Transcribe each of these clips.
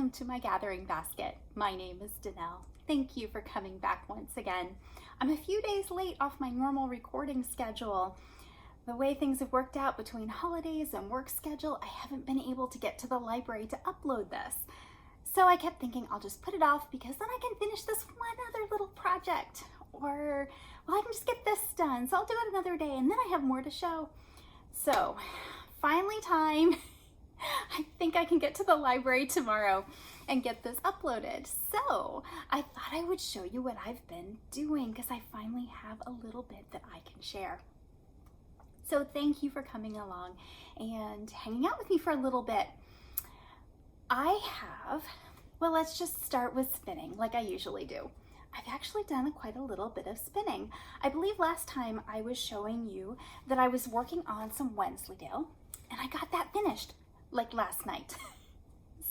welcome to My Gathering Basket. My name is Danelle. Thank you for coming back once again. I'm a few days late off my normal recording schedule. The way things have worked out between holidays and work schedule, I haven't been able to get to the library to upload this. So I kept thinking I'll just put it off because then I can finish this one other little project. Or, well, I can just get this done. So I'll do it another day and then I have more to show. So, finally time. I think I can get to the library tomorrow and get this uploaded. So I thought I would show you what I've been doing because I finally have a little bit that I can share. So thank you for coming along and hanging out with me for a little bit. Well, let's just start with spinning like I usually do. I've actually done quite a little bit of spinning. I believe last time I was showing you that I was working on some Wensleydale and I got that finished like last night.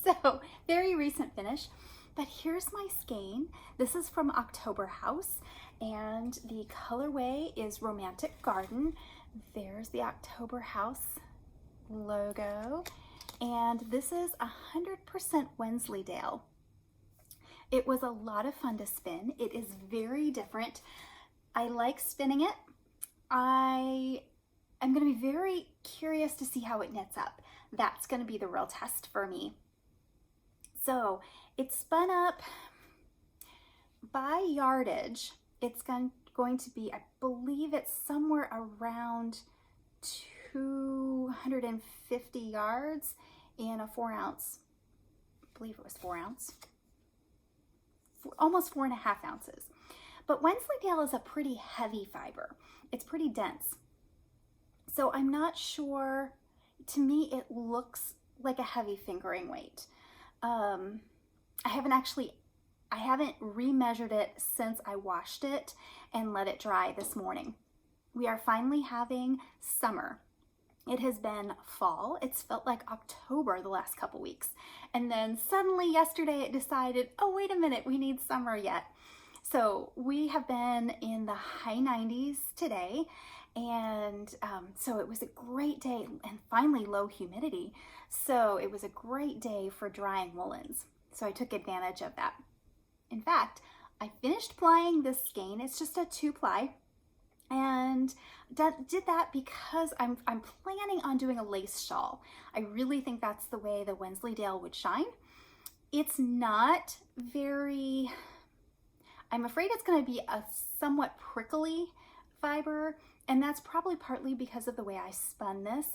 So very recent finish, but here's my skein. This is from October House and the colorway is Romantic Garden. There's the October House logo and this is 100% Wensleydale. It was a lot of fun to spin. It is very different. I like spinning it. I'm going to be very curious to see how it knits up. That's going to be the real test for me. So it's spun up by yardage. It's going to be, I believe it's somewhere around 250 yards in a 4 ounce, I believe it was 4 ounce, almost 4.5 ounces. But Wensleydale is a pretty heavy fiber. It's pretty dense. So I'm not sure, to me it looks like a heavy fingering weight. I haven't remeasured it since I washed it and let it dry this morning. We are finally having summer. It has been fall. It's felt like October the last couple weeks. And then suddenly yesterday it decided, oh, wait a minute, we need summer yet. So we have been in the high 90s today. And so it was a great day and finally low humidity. So it was a great day for drying woolens. So I took advantage of that. In fact, I finished plying this skein. It's just a 2-ply. And did that because I'm planning on doing a lace shawl. I really think that's the way the Wensleydale would shine. It's not very, I'm afraid it's going to be a somewhat prickly fiber, and that's probably partly because of the way I spun this.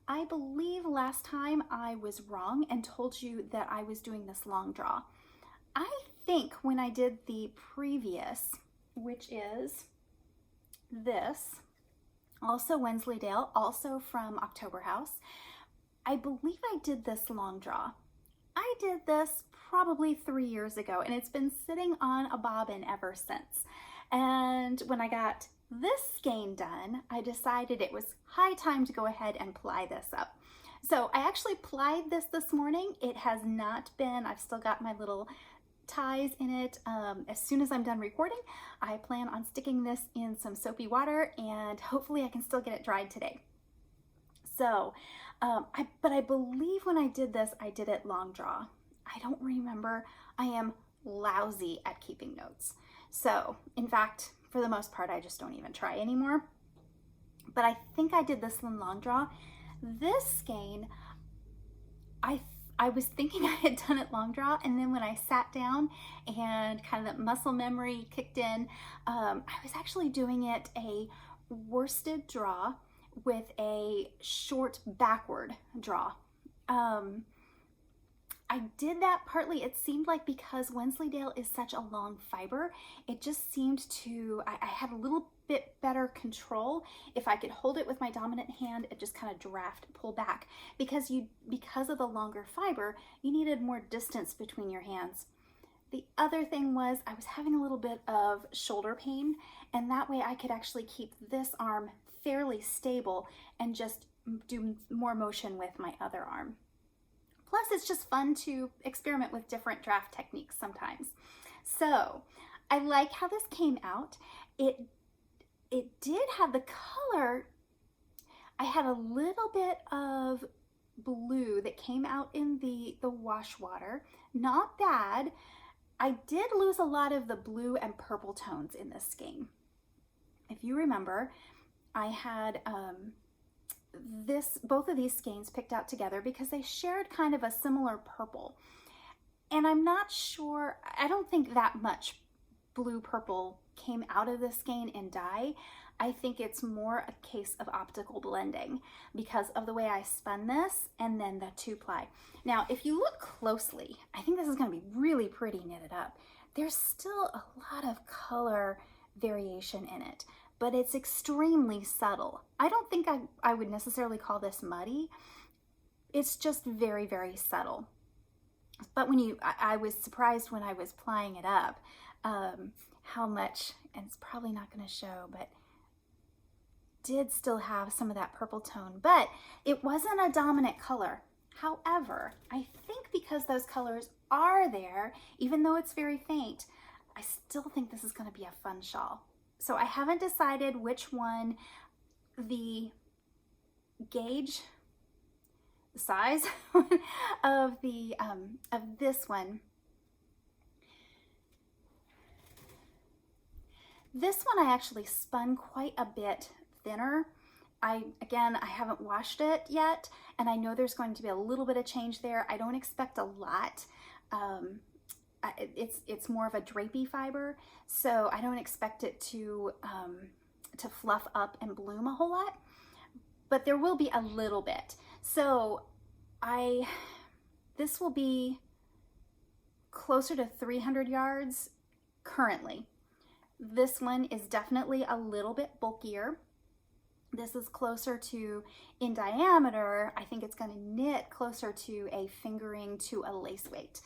I believe last time I was wrong and told you that I was doing this long draw. I think when I did the previous, which is this, also Wensleydale, also from October House, I believe I did this long draw. I did this probably 3 years ago and it's been sitting on a bobbin ever since. And when I got this skein done, I decided it was high time to go ahead and ply this up. So I actually plied this morning. It has not been, I've still got my little ties in it. As soon as I'm done recording, I plan on sticking this in some soapy water and hopefully I can still get it dried today. So, but I believe when I did this, I did it long draw. I don't remember. I am lousy at keeping notes. So, in fact, for the most part, I just don't even try anymore. But I think I did this one long draw. This skein, I was thinking I had done it long draw, and then when I sat down and kind of that muscle memory kicked in, I was actually doing it a worsted draw with a short backward draw. I did that partly, it seemed like because Wensleydale is such a long fiber, it just seemed to, I had a little bit better control if I could hold it with my dominant hand and just kind of pull back. Because of the longer fiber, you needed more distance between your hands. The other thing was I was having a little bit of shoulder pain, and that way I could actually keep this arm fairly stable and just do more motion with my other arm. Plus, it's just fun to experiment with different draft techniques sometimes. So I like how this came out. It did have the color. I had a little bit of blue that came out in the wash water. not bad. I did lose a lot of the blue and purple tones in this skein. If you remember, I had both of these skeins picked out together because they shared kind of a similar purple. And I'm not sure, I don't think that much blue purple came out of the skein in dye. I think it's more a case of optical blending because of the way I spun this and then the 2-ply. Now, if you look closely, I think this is going to be really pretty knitted up. There's still a lot of color variation in it, but it's extremely subtle. I don't think I would necessarily call this muddy. It's just very, very subtle. But I was surprised when I was plying it up, how much, and it's probably not going to show, but did still have some of that purple tone, but it wasn't a dominant color. However, I think because those colors are there, even though it's very faint, I still think this is going to be a fun shawl. So I haven't decided which one, the gauge, the size of this one. This one I actually spun quite a bit thinner. I haven't washed it yet, and I know there's going to be a little bit of change there. I don't expect a lot. It's more of a drapey fiber, so I don't expect it to fluff up and bloom a whole lot, but there will be a little bit. So this will be closer to 300 yards currently. This one is definitely a little bit bulkier. This is closer to, in diameter, I think it's going to knit closer to a fingering to a lace weight.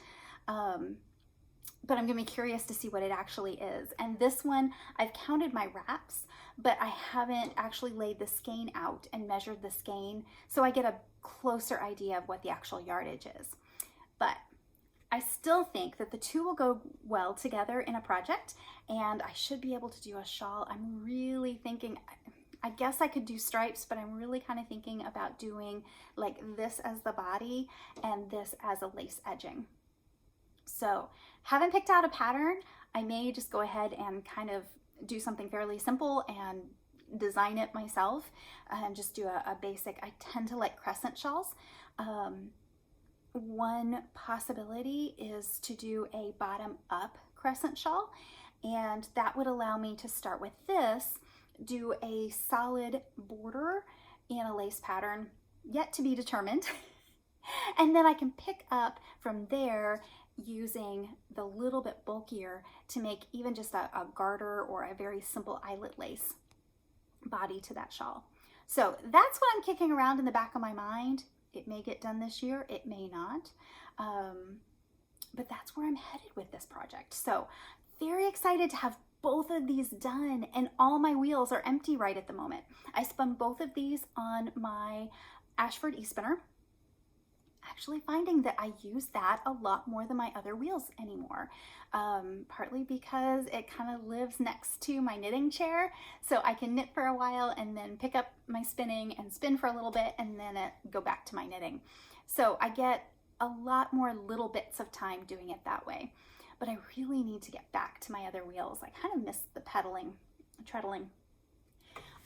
But I'm going to be curious to see what it actually is. And this one, I've counted my wraps, but I haven't actually laid the skein out and measured the skein, so I get a closer idea of what the actual yardage is. But I still think that the two will go well together in a project, and I should be able to do a shawl. I'm really thinking, I guess I could do stripes, but I'm really kind of thinking about doing like this as the body and this as a lace edging. So haven't picked out a pattern. I may just go ahead and kind of do something fairly simple and design it myself and just do a basic. I tend to like crescent shawls. One possibility is to do a bottom up crescent shawl, and that would allow me to start with this, do a solid border in a lace pattern, yet to be determined. And then I can pick up from there using the little bit bulkier to make even just a garter or a very simple eyelet lace body to that shawl. So that's what I'm kicking around in the back of my mind. It may get done this year, it may not, but that's where I'm headed with this project. So very excited to have both of these done, and all my wheels are empty right at the moment. I spun both of these on my Ashford e-spinner, actually finding that I use that a lot more than my other wheels anymore, partly because it kind of lives next to my knitting chair, so I can knit for a while and then pick up my spinning and spin for a little bit and then go back to my knitting. So I get a lot more little bits of time doing it that way, but I really need to get back to my other wheels. I kind of miss the treadling.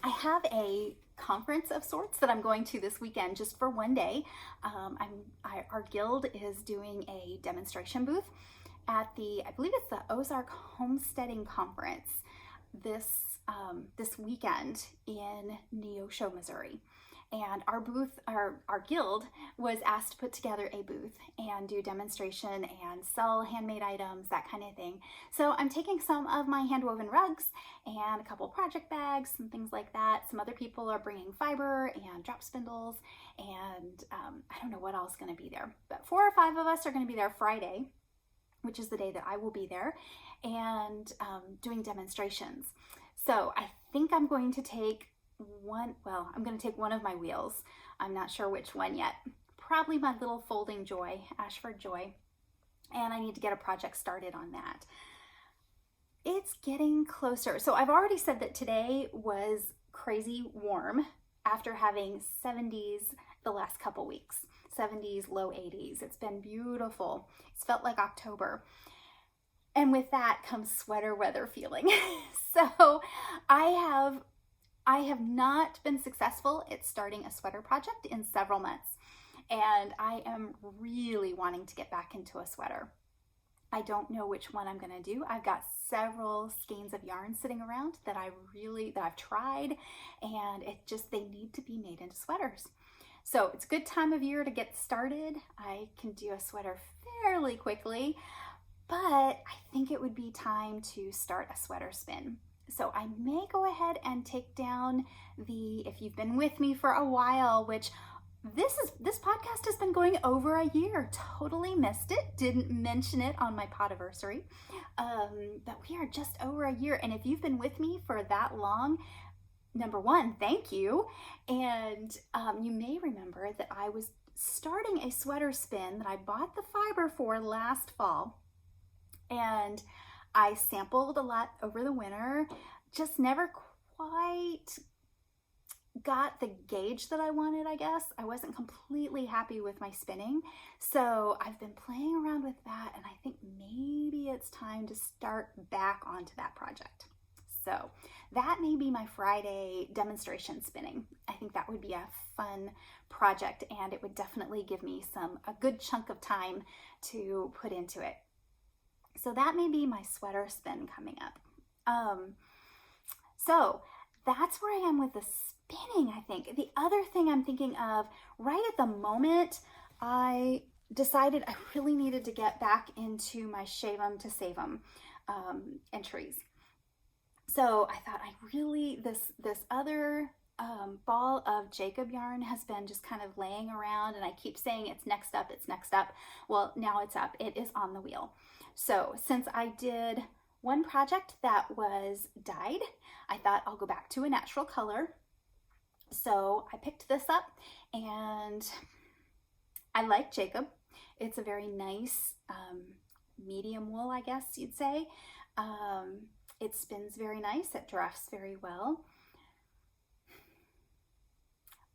I have a conference of sorts that I'm going to this weekend just for one day. Our guild is doing a demonstration booth at I believe it's the Ozark Homesteading conference this weekend in Neosho, Missouri. And our guild was asked to put together a booth and do demonstration and sell handmade items, that kind of thing. So I'm taking some of my hand-woven rugs and a couple project bags and things like that. Some other people are bringing fiber and drop spindles, and I don't know what else is going to be there. But 4 or 5 of us are going to be there Friday, which is the day that I will be there, and doing demonstrations. So I think I'm going to take one of my wheels. I'm not sure which one yet. Probably my little folding Joy, Ashford Joy, and I need to get a project started on that. It's getting closer. So I've already said that today was crazy warm after having 70s the last couple weeks. 70s, low 80s. It's been beautiful. It's felt like October. And with that comes sweater weather feeling. So I have not been successful at starting a sweater project in several months. And I am really wanting to get back into a sweater. I don't know which one I'm gonna do. I've got several skeins of yarn sitting around that I've tried, and they need to be made into sweaters. So it's a good time of year to get started. I can do a sweater fairly quickly, but I think it would be time to start a sweater spin. So I may go ahead and take down if you've been with me for a while, which this podcast has been going over a year. Totally missed it. Didn't mention it on my podiversary. But we are just over a year. And if you've been with me for that long, number one, thank you. And you may remember that I was starting a sweater spin that I bought the fiber for last fall. And I sampled a lot over the winter, just never quite got the gauge that I wanted, I guess. I wasn't completely happy with my spinning. So I've been playing around with that, and I think maybe it's time to start back onto that project. So that may be my Friday demonstration spinning. I think that would be a fun project, and it would definitely give me a good chunk of time to put into it. So that may be my sweater spin coming up. So that's where I am with the spinning, I think. The other thing I'm thinking of right at the moment, I decided I really needed to get back into my shave 'em to save 'em entries. So I thought this other ball of Jacob yarn has been just kind of laying around, and I keep saying it's next up, it's next up. Well, now it's up. It is on the wheel. So since I did one project that was dyed, I thought I'll go back to a natural color. So I picked this up, and I like Jacob. It's a very nice medium wool, I guess you'd say. It spins very nice. It drafts very well.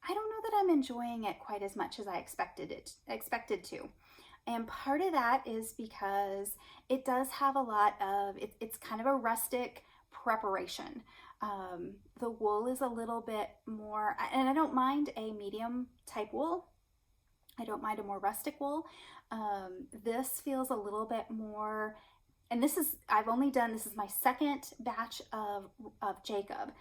I don't know that I'm enjoying it quite as much as I expected to. And part of that is because it does have a lot of, it's kind of a rustic preparation. The wool is a little bit more, and I don't mind a medium type wool. I don't mind a more rustic wool. This feels a little bit more, and this is my second batch of Jacob,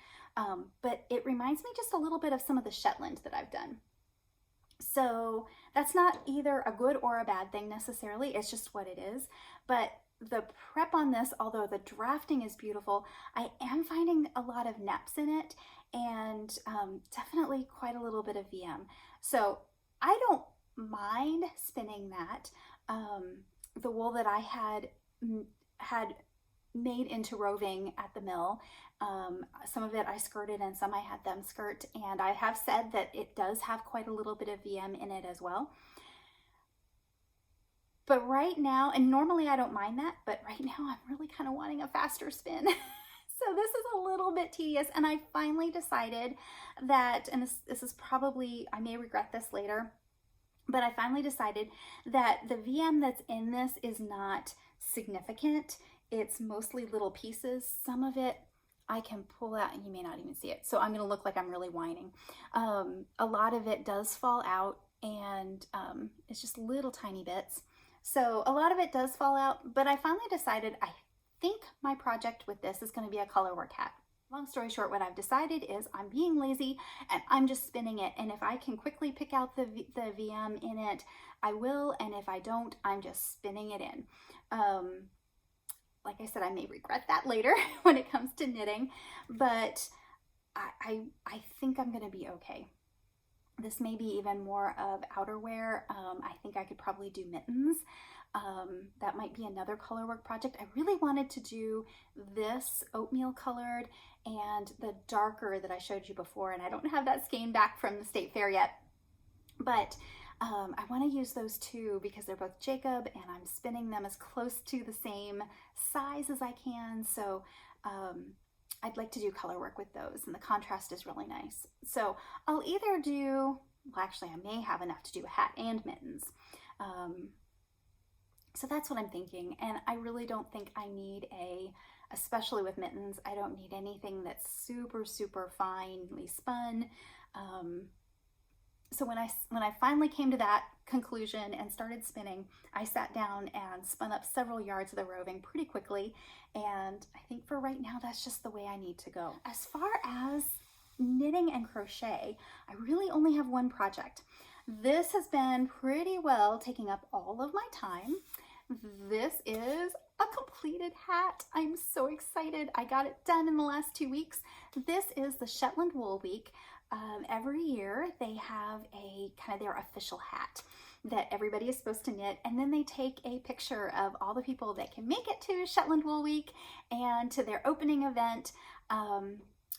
but it reminds me just a little bit of some of the Shetland that I've done. So that's not either a good or a bad thing necessarily, it's just what it is. But the prep on this, although the drafting is beautiful, I am finding a lot of neps in it, and definitely quite a little bit of VM. So I don't mind spinning that. The wool that I had made into roving at the mill, some of it I skirted and some I had them skirt, and I have said that it does have quite a little bit of VM in it as well. But right now, and normally I don't mind that, but right now I'm really kind of wanting a faster spin. So this is a little bit tedious, and I finally decided that, and this is probably, I may regret this later, but I finally decided that the VM that's in this is not significant. It's mostly little pieces. Some of it I can pull out and you may not even see it. So I'm gonna look like I'm really whining. A lot of it does fall out, and it's just little tiny bits. So a lot of it does fall out, but I finally decided I think my project with this is gonna be a colorwork hat. Long story short, what I've decided is I'm being lazy and I'm just spinning it. And if I can quickly pick out the VM in it, I will. And if I don't, I'm just spinning it in. Like I said, I may regret that later when it comes to knitting, but I think I'm gonna be okay. This may be even more of outerwear. I think I could probably do mittens. That might be another colorwork project. I really wanted to do this oatmeal colored and the darker that I showed you before, and I don't have that skein back from the state fair yet. But I want to use those two because they're both Jacob, and I'm spinning them as close to the same size as I can. So I'd like to do color work with those, and the contrast is really nice. So I'll either do well, actually I may have enough to do a hat and mittens. So that's what I'm thinking. And I really don't think I need especially with mittens, I don't need anything that's super, super finely spun. So when I finally came to that conclusion and started spinning, I sat down and spun up several yards of the roving pretty quickly. And I think for right now, that's just the way I need to go. As far as knitting and crochet, I really only have one project. This has been pretty well taking up all of my time. This is a completed hat. I'm so excited. I got it done in the last 2 weeks. This is the Shetland Wool Week. Every year they have a kind of their official hat that everybody is supposed to knit, and then they take a picture of all the people that can make it to Shetland Wool Week and to their opening event.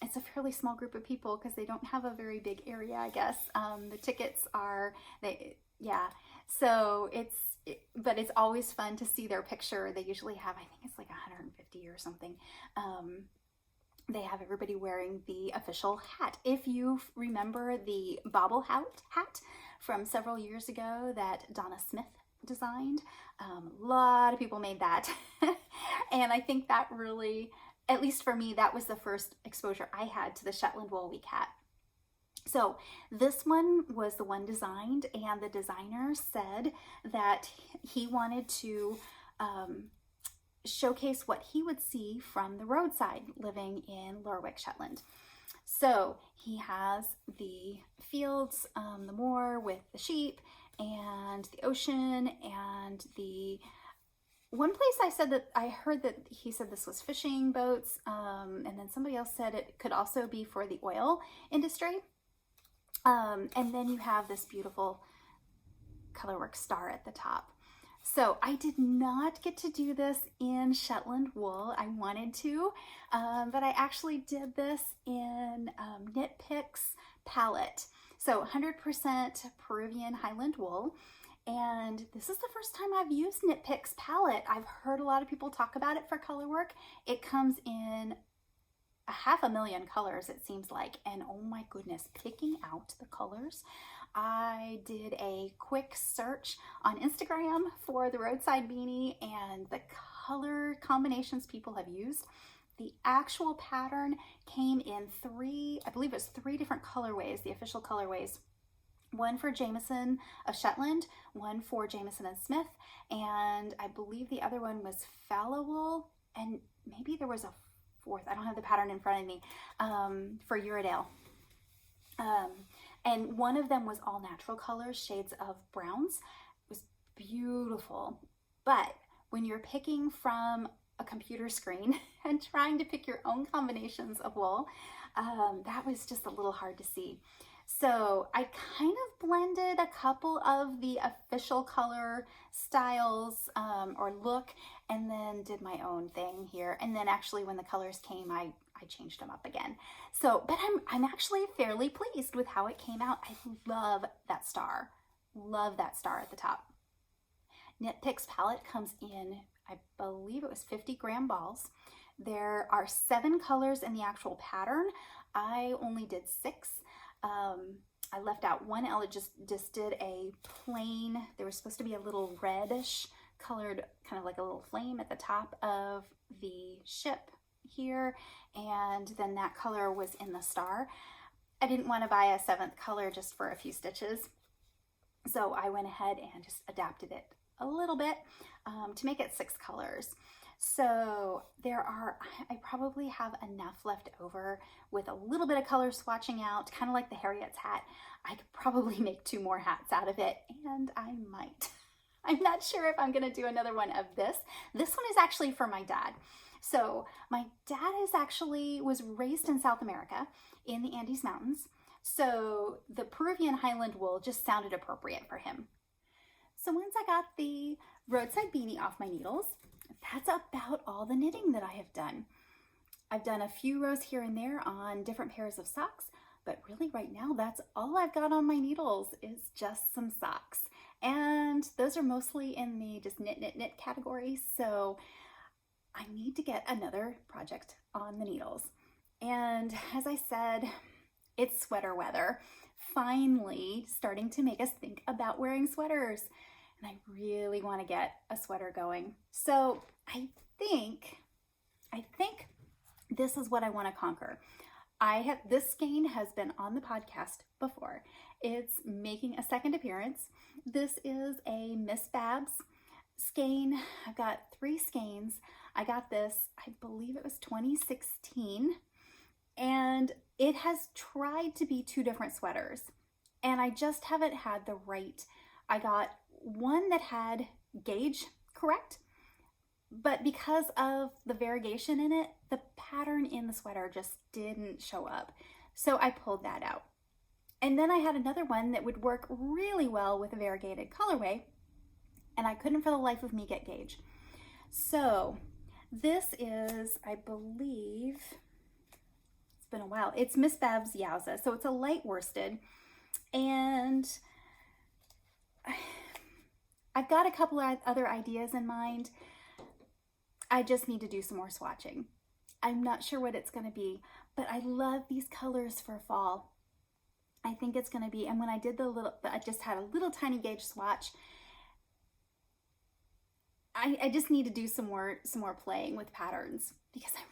It's a fairly small group of people because they don't have a very big area, I guess. The tickets are, so but it's always fun to see their picture. They usually have, I think it's like 150 or something. They have everybody wearing the official hat. If you remember the bobble hat from several years ago that Donna Smith designed, a lot of people made that. And I think that really, at least for me, that was the first exposure I had to the Shetland Wool Week hat. So this one was the one designed, and the designer said that he wanted to showcase what he would see from the roadside living in Lerwick, Shetland. So he has the fields, the moor with the sheep and the ocean, and the one place I heard that he said this was fishing boats, and then somebody else said it could also be for the oil industry. And then you have this beautiful colorwork star at the top. So I did not get to do this in Shetland wool. I wanted to, but I actually did this in Knit Picks Pallette. So 100% Peruvian Highland wool. And this is the first time I've used Knit Picks Pallette. I've heard a lot of people talk about it for color work. It comes in 500,000 colors, it seems like, and oh my goodness, picking out the colors. I did a quick search on Instagram for the roadside beanie and the color combinations people have used. The actual pattern came in I believe it was three different colorways, the official colorways. One for Jameson of Shetland, one for Jameson and Smith, and I believe the other one was fallow wool, and maybe there was a fourth, I don't have the pattern in front of me, for Uredale. And one of them was all natural colors, shades of browns. It was beautiful. But when you're picking from a computer screen and trying to pick your own combinations of wool, that was just a little hard to see. So I kind of blended a couple of the official color styles or look, and then did my own thing here. And then actually when the colors came, I changed them up again. So, but I'm actually fairly pleased with how it came out. I love that star. Love that star at the top. Knit Picks Pallette comes in, I believe it was 50-gram balls. There are 7 colors in the actual pattern. I only did 6. I left out one. I just did a plain, there was supposed to be a little reddish colored, kind of like a little flame at the top of the ship here, and then that color was in the star. I didn't want to buy a 7th color just for a few stitches, so I went ahead and just adapted it a little bit to make it 6 colors. So I probably have enough left over with a little bit of color swatching out, kind of like the Harriet's hat. I could probably make 2 more hats out of it, and I might. I'm not sure if I'm gonna do another one of this. This one is actually for my dad. So my dad was raised in South America in the Andes Mountains. So the Peruvian Highland wool just sounded appropriate for him. So once I got the roadside beanie off my needles, that's about all the knitting that I have done. I've done a few rows here and there on different pairs of socks, but really right now that's all I've got on my needles is just some socks. And those are mostly in the just knit category. So I need to get another project on the needles. And as I said, It's sweater weather, finally starting to make us think about wearing sweaters. And I really want to get a sweater going. So I think this is what I want to conquer. This skein has been on the podcast before. It's making a second appearance. This is a Miss Babs skein. I've got 3 skeins. I got this, I believe it was 2016, and it has tried to be 2 different sweaters, and I just haven't had the right. I got one that had gauge correct, but because of the variegation in it, the pattern in the sweater just didn't show up. So I pulled that out. And then I had another one that would work really well with a variegated colorway, and I couldn't for the life of me get gauge. So this is, I believe, it's been a while. It's Miss Babs Yowza. So it's a light worsted, and I've got a couple of other ideas in mind. I just need to do some more swatching. I'm not sure what it's going to be, but I love these colors for fall. I think it's going to be, and when I did I just had a little tiny gauge swatch. I just need to do some more playing with patterns because I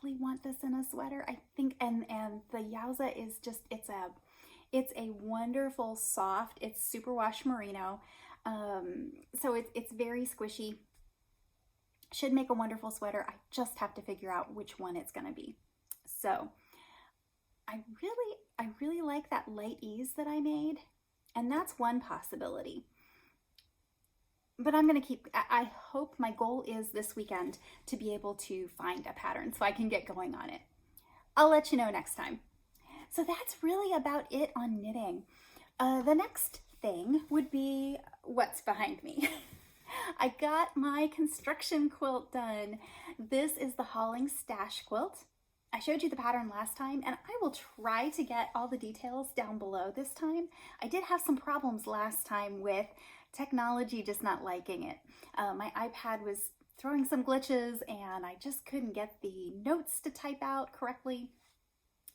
really want this in a sweater. I think, and the Yowza is just, it's a wonderful soft, it's superwash merino. So it's very squishy. Should make a wonderful sweater. I just have to figure out which one it's going to be. So I really like that light ease that I made, and that's one possibility. But I'm going to I hope, my goal is this weekend to be able to find a pattern so I can get going on it. I'll let you know next time. So that's really about it on knitting. The next thing would be what's behind me. I got my construction quilt done. This is the Haulin Stash quilt. I showed you the pattern last time, and I will try to get all the details down below this time. I did have some problems last time with technology just not liking it. My iPad was throwing some glitches, and I just couldn't get the notes to type out correctly.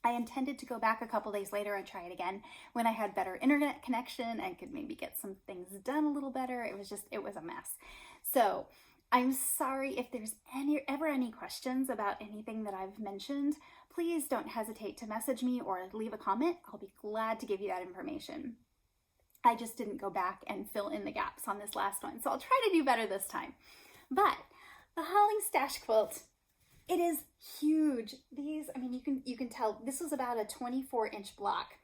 I intended to go back a couple days later and try it again when I had better internet connection and could maybe get some things done a little better. It was a mess. So I'm sorry if there's ever any questions about anything that I've mentioned. Please don't hesitate to message me or leave a comment. I'll be glad to give you that information. I just didn't go back and fill in the gaps on this last one, so I'll try to do better this time. But the Haulin Stash quilt, it is huge. These, I mean, you can tell this was about a 24-inch block.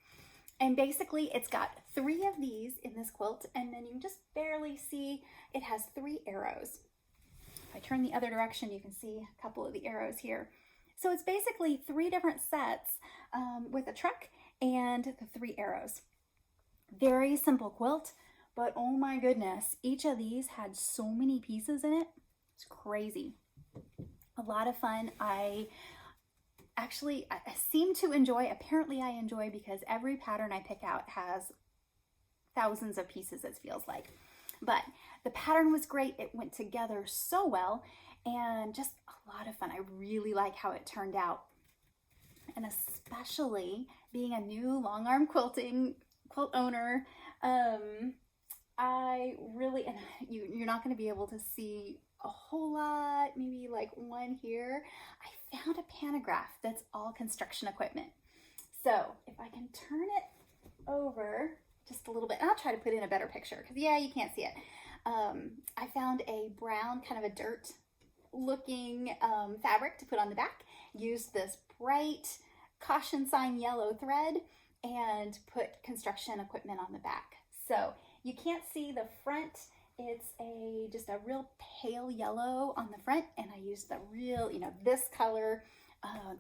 And basically it's got 3 of these in this quilt, and then you can just barely see it has 3 arrows. If I turn the other direction, you can see a couple of the arrows here. So it's basically 3 different sets with a truck and the 3 arrows. Very simple quilt, but oh my goodness, each of these had so many pieces in it. It's crazy. A lot of fun. I seem to enjoy, apparently I enjoy, because every pattern I pick out has thousands of pieces, it feels like. But the pattern was great. It went together so well, and just a lot of fun. I really like how it turned out. And especially being a new long arm quilt owner, I really, and you're not going to be able to see a whole lot, maybe like one here. I found a pantograph that's all construction equipment. So if I can turn it over just a little bit, and I'll try to put in a better picture because yeah, you can't see it. I found a brown, kind of a dirt looking fabric to put on the back, used this bright caution sign yellow thread, and put construction equipment on the back. So you can't see the front. It's just a real pale yellow on the front, and I used the real, this color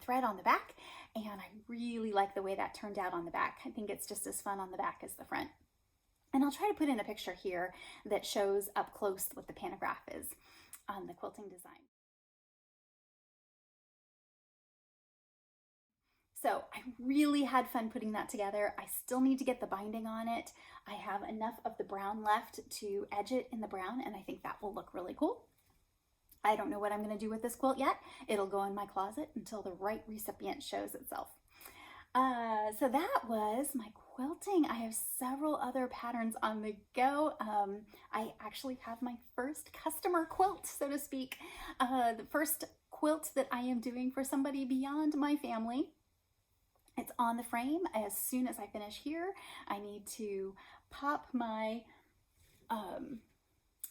thread on the back, and I really like the way that turned out on the back. I think it's just as fun on the back as the front. And I'll try to put in a picture here that shows up close what the pantograph is on the quilting design. So I really had fun putting that together. I still need to get the binding on it. I have enough of the brown left to edge it in the brown, and I think that will look really cool. I don't know what I'm going to do with this quilt yet. It'll go in my closet until the right recipient shows itself. So that was my quilting. I have several other patterns on the go. I actually have my first customer quilt, so to speak. The first quilt that I am doing for somebody beyond my family. It's on the frame. As soon as I finish here, I need to pop my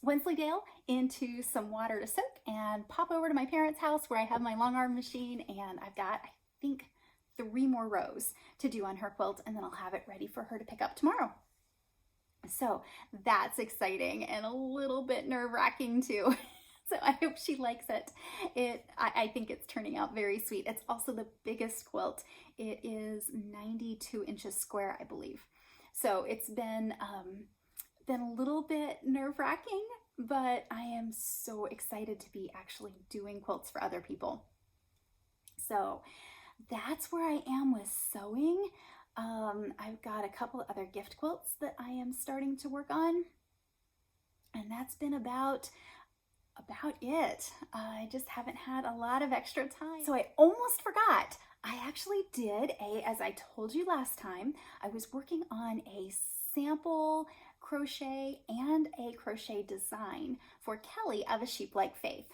Wensleydale into some water to soak and pop over to my parents' house where I have my long arm machine, and I've got, I think, 3 more rows to do on her quilt, and then I'll have it ready for her to pick up tomorrow. So that's exciting and a little bit nerve-wracking too. So I hope she likes it. I think it's turning out very sweet. It's also the biggest quilt. It is 92 inches square, I believe. So it's been a little bit nerve-wracking, but I am so excited to be actually doing quilts for other people. So that's where I am with sewing. I've got a couple other gift quilts that I am starting to work on, and that's been about it. I just haven't had a lot of extra time. So I almost forgot. I actually did as I told you last time, I was working on a sample crochet and a crochet design for Kelly of A Sheep Like Faith.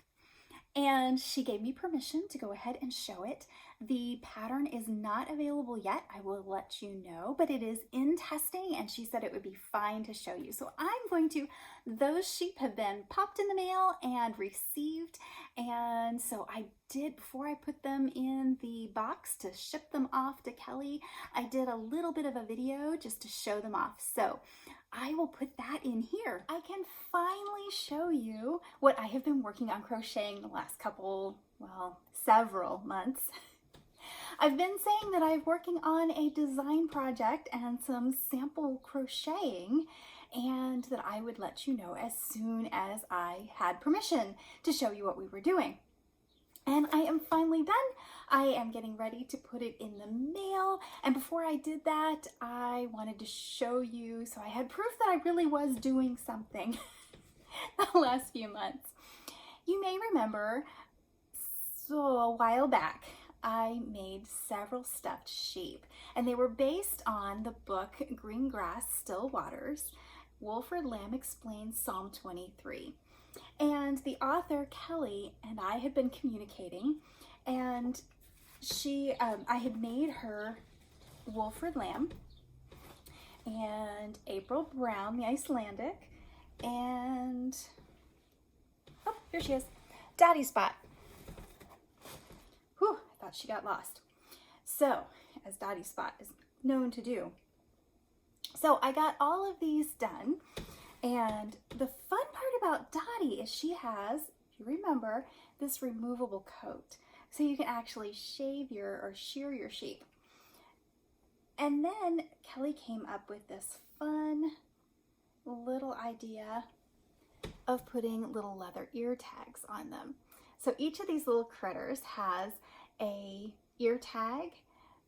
And she gave me permission to go ahead and show it. The pattern is not available yet. I will let you know, but it is in testing, and she said it would be fine to show you. So I'm going to, those sheep have been popped in the mail and received. And so I did, before I put them in the box to ship them off to Kelly, I did a little bit of a video just to show them off. So I will put that in here. I can finally show you what I have been working on crocheting the last couple, well, several months. I've been saying that I'm working on a design project and some sample crocheting, and that I would let you know as soon as I had permission to show you what we were doing. And I am finally done. I am getting ready to put it in the mail. And before I did that, I wanted to show you, so I had proof that I really was doing something the last few months. You may remember, so a while back, I made several stuffed sheep, and they were based on the book Green Grass, Still Waters, Wilfred Lamb Explains Psalm 23. And the author, Kelly, and I had been communicating, and I had made her Wilfred Lamb and April Brown, the Icelandic, and, oh, here she is, Daddy Spot. Whew, I thought she got lost. So, as Dottie Spot is known to do. So I got all of these done, and the fun part about Dottie is she has, if you remember, this removable coat. So you can actually shave or shear your sheep. And then Kelly came up with this fun little idea of putting little leather ear tags on them. So each of these little critters has a ear tag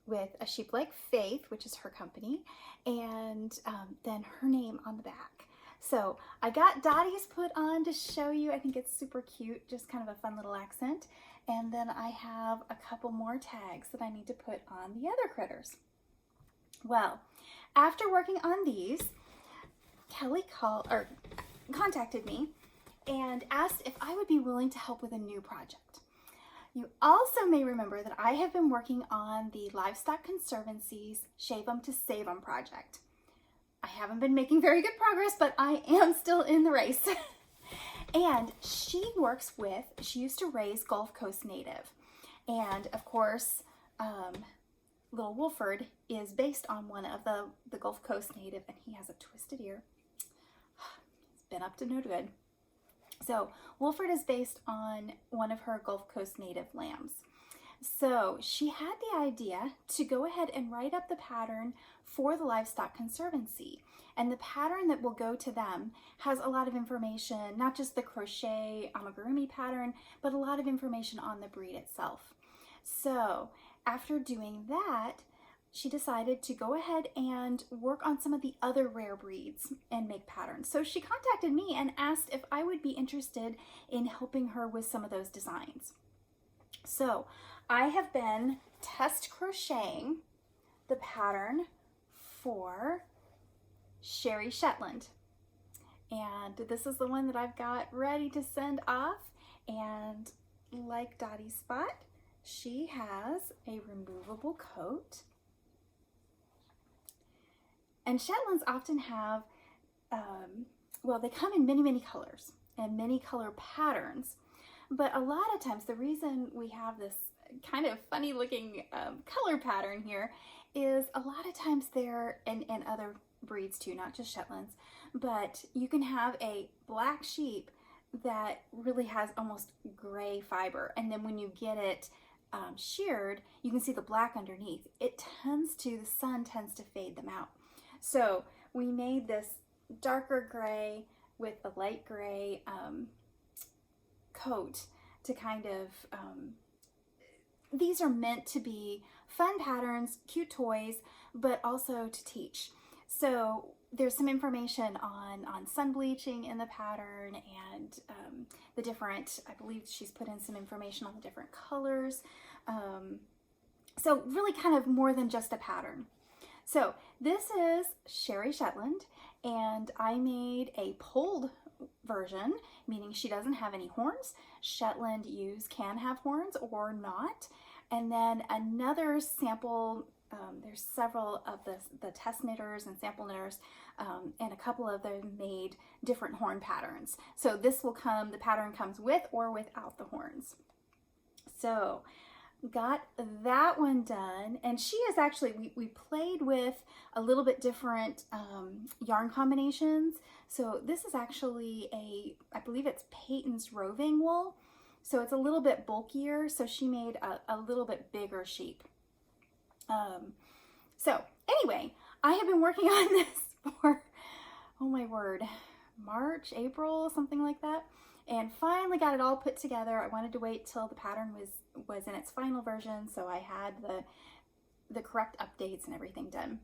with A Sheep Like Faith, which is her company, and then her name on the back. So I got Dottie's put on to show you. I think it's super cute, just kind of a fun little accent. And then I have a couple more tags that I need to put on the other critters. Well, after working on these, Kelly contacted me and asked if I would be willing to help with a new project. You also may remember that I have been working on the Livestock Conservancy's Shave 'em to Save 'em project. I haven't been making very good progress, but I am still in the race. And she used to raise Gulf Coast native. And of course, little Wolford is based on one of the Gulf Coast native, and he has a twisted ear. It's been up to no good. So Wolford is based on one of her Gulf Coast native lambs. So she had the idea to go ahead and write up the pattern for the Livestock Conservancy. And the pattern that will go to them has a lot of information, not just the crochet amigurumi pattern, but a lot of information on the breed itself. So after doing that, she decided to go ahead and work on some of the other rare breeds and make patterns. So she contacted me and asked if I would be interested in helping her with some of those designs. So I have been test crocheting the pattern for Sherri Shetland. And this is the one that I've got ready to send off. And like Dottie Spot, she has a removable coat. And Shetlands often have, well, they come in many, many colors and many color patterns. But a lot of times the reason we have this kind of funny looking color pattern here is a lot of times they're, and other breeds too, not just Shetlands, but you can have a black sheep that really has almost gray fiber, and then when you get it sheared, you can see the black underneath. It tends to, the sun tends to fade them out. So we made this darker gray with the light gray coat to kind of, these are meant to be fun patterns, cute toys, but also to teach. So there's some information on sun bleaching in the pattern and the different, I believe she's put in some information on the different colors. So really kind of more than just a pattern. So this is Sherri Shetland, and I made a polled version, meaning she doesn't have any horns. Shetland ewes can have horns or not. And then another sample, there's several of the test knitters and sample knitters, and a couple of them made different horn patterns. So this will come, the pattern comes with or without the horns. So got that one done, and she is actually, we played with a little bit different yarn combinations. So this is actually I believe it's Peyton's roving wool, so it's a little bit bulkier, so she made a little bit bigger sheep. So anyway, I have been working on this for, oh my word, March, April, something like that, and finally got it all put together. I wanted to wait till the pattern was in its final version, so I had the correct updates and everything done.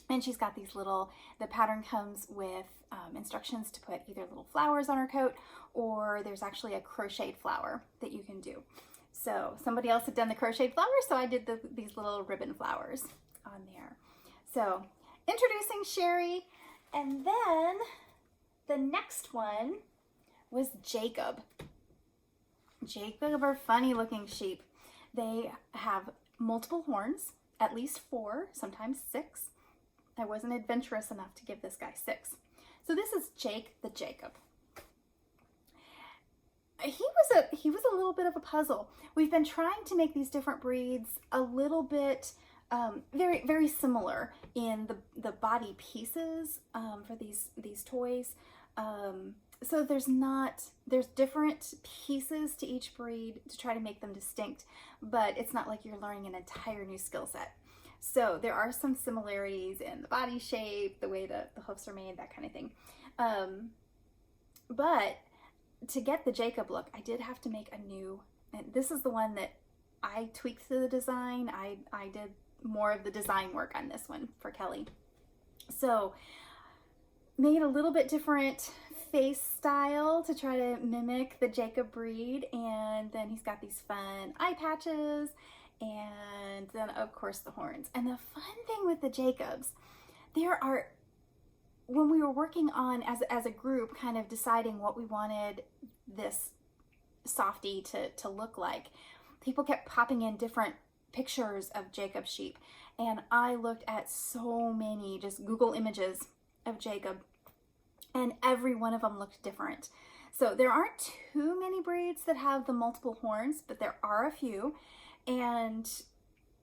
And she's got these little, the pattern comes with instructions to put either little flowers on her coat, or there's actually a crocheted flower that you can do. So somebody else had done the crocheted flowers, so I did these little ribbon flowers on there. So introducing Sherri, and then the next one was Jacob. Jacob are funny looking sheep. They have multiple horns, at least 4, sometimes 6. I wasn't adventurous enough to give this guy 6. So this is Jake the Jacob. He was a little bit of a puzzle. We've been trying to make these different breeds a little bit very, very similar in the body pieces for these toys. So there's different pieces to each breed to try to make them distinct, but it's not like you're learning an entire new skill set. So there are some similarities in the body shape, the way the hoofs are made, that kind of thing. But to get the Jacob look, I did have to make a new, and this is the one that I tweaked the design. I did more of the design work on this one for Kelly. So made a little bit different face style to try to mimic the Jacob breed, and then he's got these fun eye patches, and then of course the horns. And the fun thing with the Jacobs, there are, when we were working on as a group kind of deciding what we wanted this softie to look like, people kept popping in different pictures of Jacob sheep, and I looked at so many just Google images of Jacob, and every one of them looked different. So there aren't too many breeds that have the multiple horns, but there are a few. And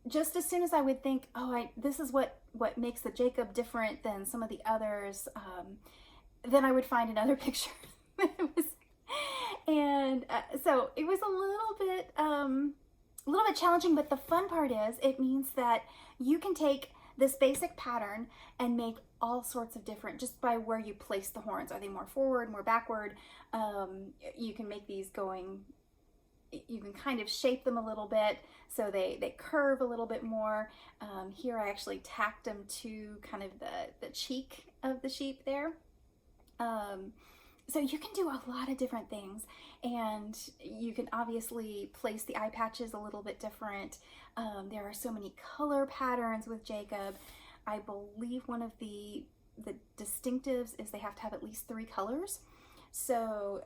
just as soon as I would think, oh, this is what makes the Jacob different than some of the others, then I would find another picture. So it was a little bit challenging, but the fun part is it means that you can take this basic pattern and make all sorts of different, just by where you place the horns. Are they more forward, more backward? You can make these going, you can kind of shape them a little bit so they curve a little bit more. Here I actually tacked them to kind of the cheek of the sheep there. So you can do a lot of different things, and you can obviously place the eye patches a little bit different. There are so many color patterns with Jacob. I believe one of the distinctives is they have to have at least 3 colors. So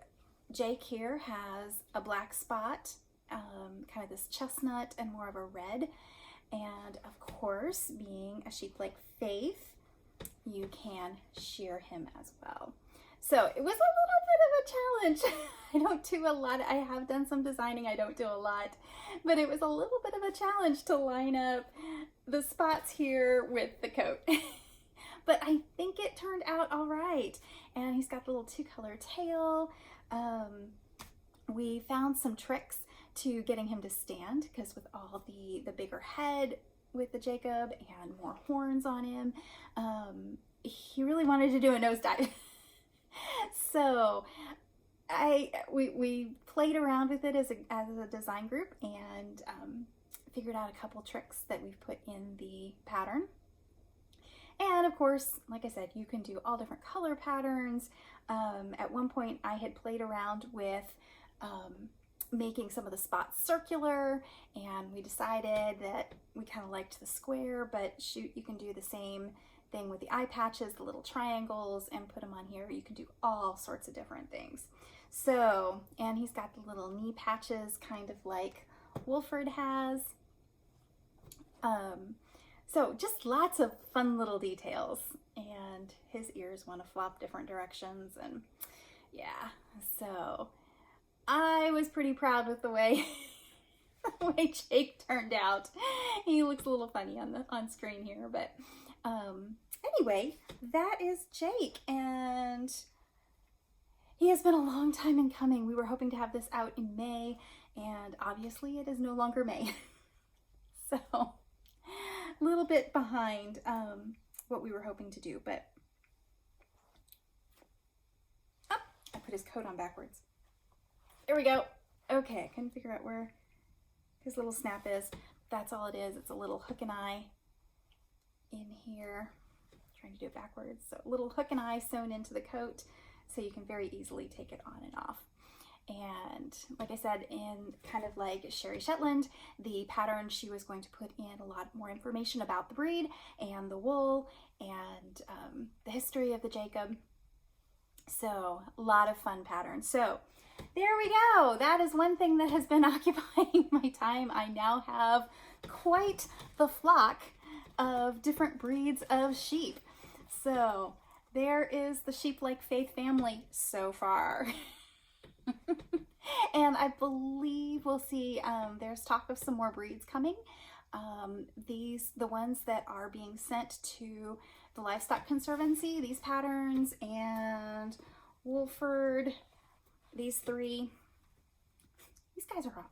Jake here has a black spot, kind of this chestnut and more of a red. And of course, being a sheep like Faith, you can shear him as well. So it was a little bit of a challenge. I don't do a lot. I have done some designing. I don't do a lot, but it was a little bit of a challenge to line up the spots here with the coat. But I think it turned out all right. And he's got the little 2-color tail. We found some tricks to getting him to stand, because with all the bigger head with the Jacob and more horns on him, he really wanted to do a nosedive. So we played around with it as a design group, and figured out a couple tricks that we've put in the pattern. And of course, like I said, you can do all different color patterns. At one point I had played around with making some of the spots circular, and we decided that we kind of liked the square, but shoot, you can do the same thing with the eye patches, the little triangles, and put them on here. You can do all sorts of different things. So, and he's got the little knee patches, kind of like Wolford has. So just lots of fun little details, and his ears want to flop different directions, and yeah, so I was pretty proud with the way Jake turned out. He looks a little funny on screen here, but anyway, that is Jake, and he has been a long time in coming. We were hoping to have this out in May, and obviously it is no longer May. So a little bit behind what we were hoping to do, but oh, I put his coat on backwards. There we go. Okay, I couldn't figure out where his little snap is. That's all it is. It's a little hook and eye in here. I'm trying to do it backwards. So a little hook and eye sewn into the coat, so you can very easily take it on and off. And like I said, in kind of like Sherri Shetland, the pattern, she was going to put in a lot more information about the breed and the wool and the history of the Jacob. So a lot of fun patterns. So there we go. That is one thing that has been occupying my time. I now have quite the flock of different breeds of sheep. So there is the sheep like Faith family so far. And I believe we'll see, there's talk of some more breeds coming. The ones that are being sent to the Livestock Conservancy, these patterns, and Wolford, these 3, these guys are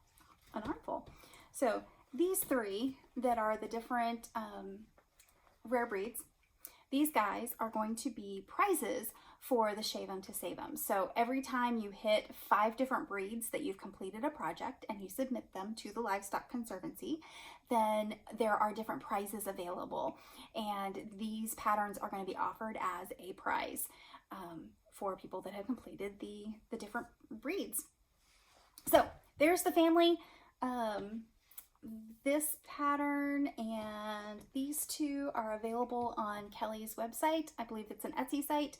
an armful. So these 3 that are the different rare breeds, these guys are going to be prizes for the Shave 'em to Save 'em. So every time you hit 5 different breeds that you've completed a project and you submit them to the Livestock Conservancy, then there are different prizes available. And these patterns are going to be offered as a prize for people that have completed the different breeds. So there's the family. This pattern and these 2 are available on Kelly's website. I believe it's an Etsy site.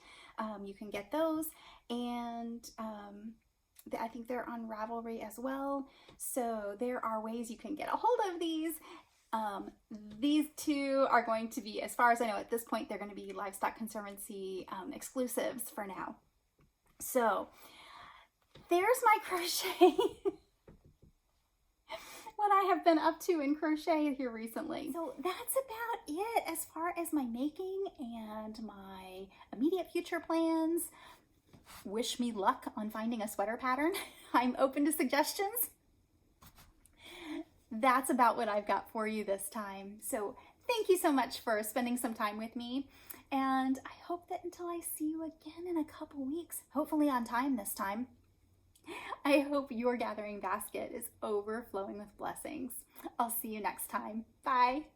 You can get those, and I think they're on Ravelry as well. So there are ways you can get a hold of these. These 2 are going to be, as far as I know at this point, they're going to be Livestock Conservancy exclusives for now. So there's my crochet. What I have been up to in crochet here recently. So that's about it as far as my making and my immediate future plans. Wish me luck on finding a sweater pattern. I'm open to suggestions. That's about what I've got for you this time. So thank you so much for spending some time with me. And I hope that until I see you again in a couple weeks, hopefully on time this time, I hope your gathering basket is overflowing with blessings. I'll see you next time. Bye.